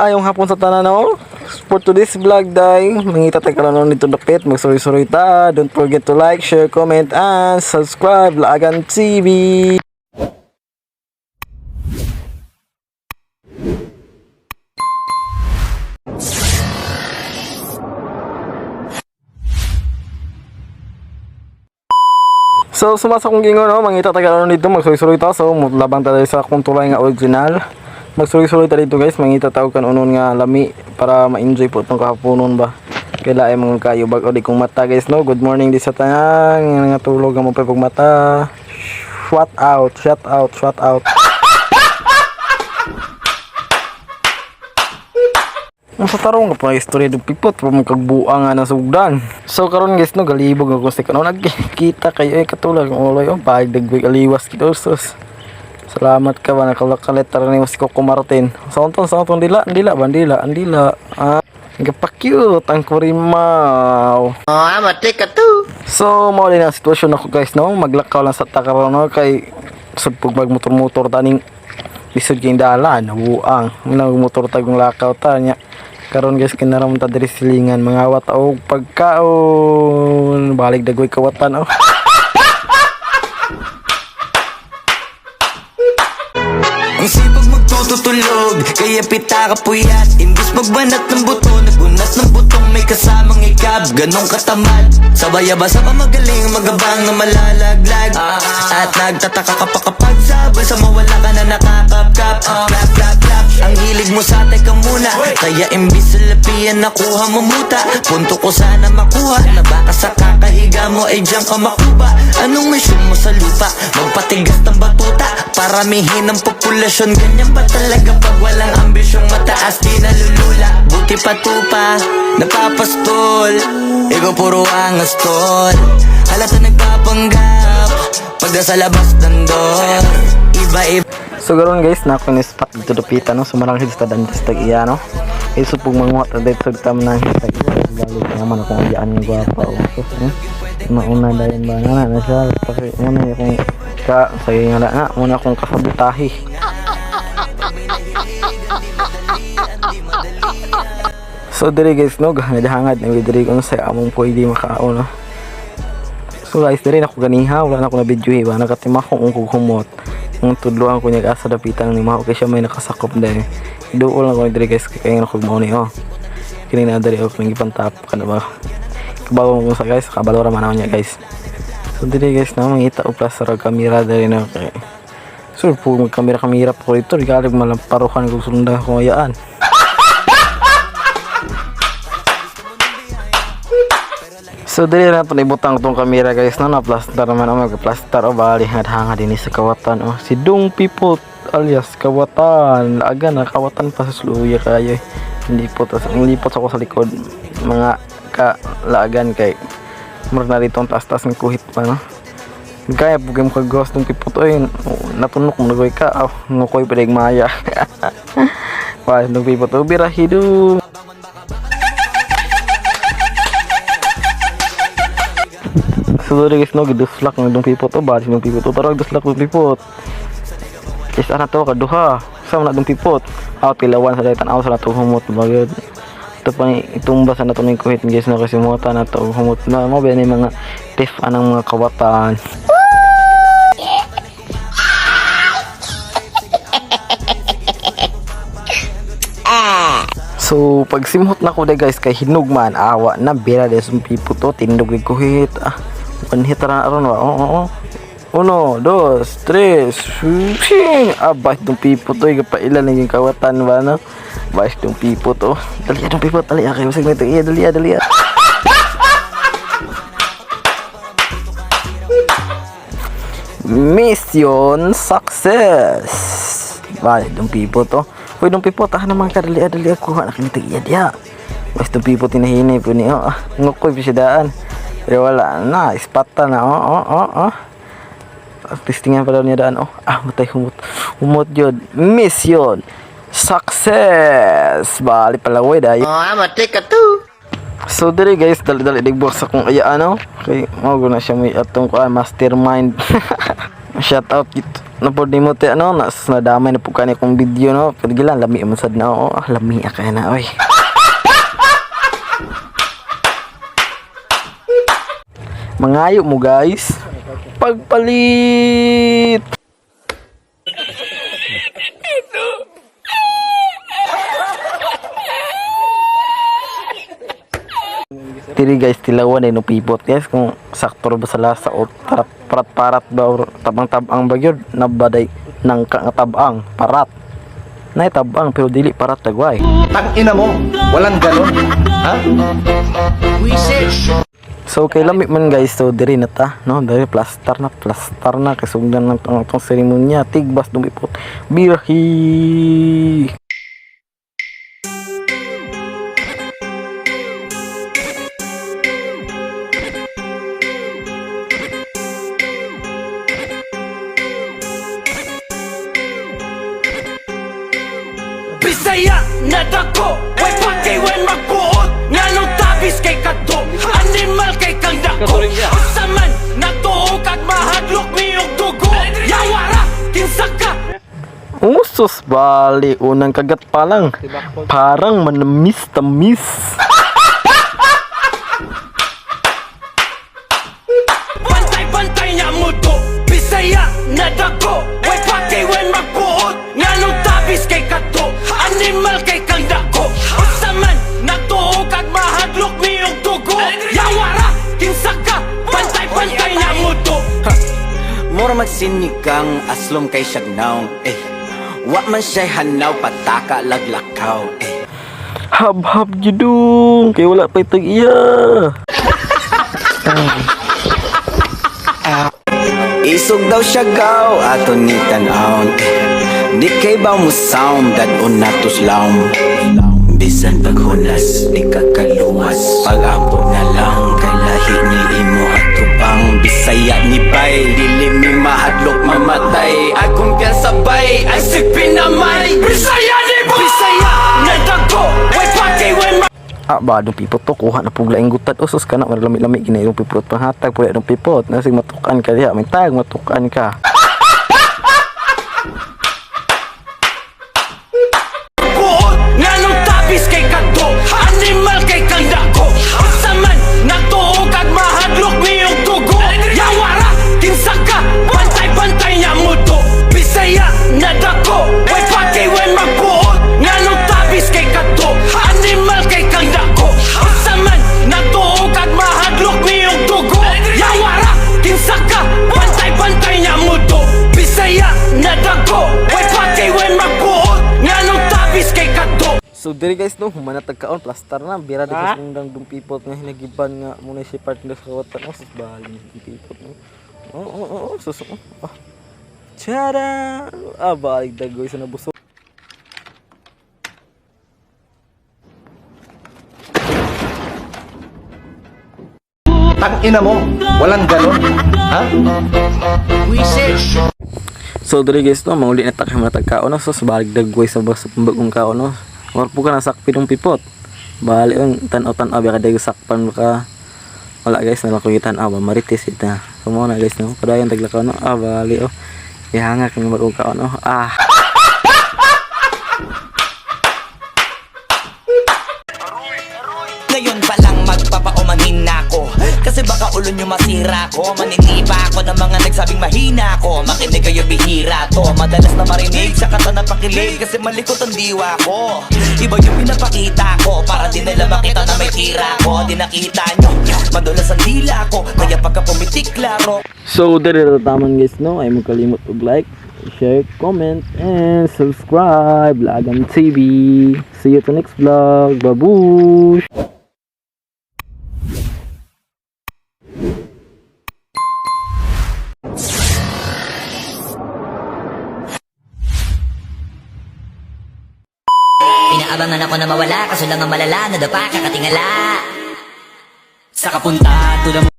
Ayong hapon sa tanan no. For today's vlog day, mangita tayo karon nito dapit, magsuroy-suroy ta. Don't forget to like, share, comment, and subscribe Laagan TV. So sumasa kong gingon no, mangita tayo karon dito, magsuroy-suroy ta. So labang tayo sa akong tulay nga original. Magsuloy-suloy ta dito guys, mangita tawag kan unon nga lami para ma-enjoy po itong kahaponon ba. Kaya ay mga kayo bag o di kong mata guys no. Good morning di sa tanan nga tulog ang mapay mata. Shout out, shout out, shout out. Ang sa tarong nga pa istorya ng pipot pa mong kagbuang nga ng sugdan. So karon guys no, galibog ako sa kanon nagkita kayo ay katulad ng uloy o pagdagwig aliwas kito sus. Salamat ka ba nakalakalit ni mas Coco Martin. Sa unton dila bandila andila. Nagpa-cute ang kurimaw. Mati ka to. So mao din ang sitwasyon ako guys no, maglakaw lang sa takaron no kay sugpog magmotor-motor taning lisod kay dalan buang. Nagmotor tagong lakaw ta nya. Karon guys kinaram ta diri silingan mga wata og pagkaon. Balik dagoy kawatan oh. Ang sipag magtututulog, kaya pita ka puyat. Imbis magbanat ng buto, nagunat ng butong may kasamang ikab. Ganong katamad, sabay-aba sa pamagaling, magabang na malalaglag. At nagtataka ka pa kapag sabay sa mawala ka na nakakapkap. Clap, clap, clap, ang hilig mo sa teka muna. Kaya imbis sa lapian nakuha mo muta. Punto ko sana makuha, na baka sa kakahiga mo ay diyan ka makuba. Anong mission mo sa lupa? Magpatigas ng batuta, paramihin ang populasyon. Ganyan ba talaga pag walang ambisyong mataas di nalulula? Buti patupa, napapastol, ikaw puro angas tol. Halata nagpapanggap, pag nasa labas ng door, iba-iba. So garon guys, na ako spot dito dupita no, sumarang hista dan tag iya no. Iso pug manguha ta dito sa tam nang hista. Galit naman akong ayaan ng gwapa o. Mauna dayon ba na siya kasi ano yung ka sayo nga na muna akong kasabutahi. So diri guys no, hangad na diri ko sa among pwede makaon no. So guys diri nako ganiha, wala na ako na video ba, nakatima ko ung humot. Ang tudloan ko niya asa dapitan ni mao kay siya may nakasakop din. Duol na ko diri guys kay nga ko mo ni oh. Kini na diri og nang ipantap kana ba. Kabago mo sa guys, kabalora man niya guys. So diri guys na mangita og plaster og kamera diri na kay. So po mag kamera po ito, regalig malamparuhan kung sunda ko ayaan. So dili na po ibutang tong kamera guys na plaster naman ang mag-plaster o bali hanga din sa kawatan oh. Si Dung Pipot alias kawatan, aga na kawatan pa sa sluya kayo. Hindi po ako sa likod mga kalaagan kay murna dito ang taas-taas ng kuhit pa no. Kaya pugay mo kagos ng Pipot oy natunok mo nagoy ka oh, ngukoy padig maya. Pa ng Pipot ubira hidu. So guys no, giduslak ng Pipot o bali ng Pipot o tarag duslak ng Pipot. Isa na to kaduha sama na ng Pipot out kilawan sa daytan out sa nato humot bagad. Ito pa ni itumba sa nato ning kuhit guys no, kasi mo ta na to humot na mo ba ni mga tiff anang mga kawatan. So pag simhot na ko de guys kay hinugman awa na bira des ng Pipot o tindog ig kuhit panhitra aron wa oo 1 2 3 shing abay tong Pipot oy gapailan ning kawatan ba no bais tong Pipot oh dali tong Pipot dali kay bisag nito iya dali mission success bali tong Pipot oh oy tong Pipot naman ka dali ako na kinitag iya dia bais tong Pipot hinahinay po ni oh ngokoy bisidaan. Pero wala na, ispata na, testingan pa daw niya daan, matay humot yun. Mission success! Bali pala, wait, mati ka to. So diri guys, dali-dali digbok sa kung aya ano. Kay mao na siya may atong mastermind. Shout out gito. Napod nimo te ano, nadamay na po kani kong video no. Kagilan lami man sad na oh, lami akay na oy. Mangayo mo guys. Pagpalit. Tiri guys, tilawan no pipot guys kung sakto ba sa lasa o parat ba or tabang-tabang bagyod nabaday nang tabang parat. Nay tabang pero dili parat tagway. Tang ina mo, walang ganon. Ha? So kay lami man guys, so diri na ta no, diri plaster na kasugdan ng tong seremonya tigbas dumipot birhi. Bisaya na dako, way pakay way magbuot. Nganong tabis kay kadto, animal kay kang dako. Usaman, natuo kag mahadlok miyong dugo. Yawara, kinsa ka? Usos bali unang kagat pa lang. Parang manamis-tamis. Bantay-bantay niya muto. Bisaya na dako, way pakay way magbuot. Nganong tabis kay kadto, animal kay kang dako. Usaman, natuo kag mahadlok miyong dugo. Yawara, kinsa ka? Bantay-bantay niya muto. Mura magsinigang aslom kay siyagnaw. Wa man siya'y hanaw pataka laglakaw. Hab-hab judung kay wala pa itag iya. Isog daw siya gaw ato ni tanawon. Di kay ba mo sound that unatos laom. Bisan paghunas di ka kaluwas. Pag-ampo na lang kay lahi ni imo ato pang Bisaya ni bay. Dili mi mahadlok mamatay. Akong kaya sabay ay sipin namay. Bisaya ni bay. Bisaya na dago. Way pakay way Badong pipot to kuha na puglaing gutad usos kana marlami-lami gina yung pipot panghatag pud yung pipot nasig matukan ka diha may tag matukan ka. Buot nganong tabis kay kadto, animal kay kang dako. Usaman natuo kag mahadlok miyong dugo. Yawara, kinsa ka? Bantay-bantay niya muto. Bisaya na dako, way pakay way magbuot. Nganong tabis kay kadto, animal kay kang dako. Usaman natuo kag mahadlok miyong dugo. Yawara, kinsa ka? Bantay-bantay niya muto. Bisaya na dako, way pakay way magbuot. Nganong tabis kay kadto. So diri guys no humanatag kaon plaster na bira di ko sundang dum pipot nga hinagiban nga muna si partner sa kawatan usos bali ni pipot no. Oh sus. Tara! Balik dagoy sa nabusog. Tang ina mo, walang ganon. Ha? So diri guys no, manguli na takay matag kaon no, so balik dagoy sa bagong kaon no. Or po ka nasakpin ng pipot. Bali ang tan-o biya ka dagoy sakpan ka. Wala guys na makugitan marites ita. Kumo na guys no, padayon taglakaw no. Bali oh. Ihangak ng bagong kaon no. Ngayon pa lang magpapaumanhin na ako. Kasi baka ulo nyo masira ko. Maninipa ako ng mga nagsabing mahina ko. Makinig kayo bihira to. Madalas na marinig sa kata na pakilig. Kasi malikot ang diwa ko. Iba yung pinapakita ko. Para din nila makita na may tira ko. Di nakita nyo, madulas ang dila ko. Kaya pagka pumitik klaro. So diri ra taman guys no, ay mo kalimot og like, share, comment and subscribe Lagan TV. See you to next vlog. Babush. Pinaabangan ako na mawala, kaso lang ang malala, nadapa kakatingala. Sa kapunta, to the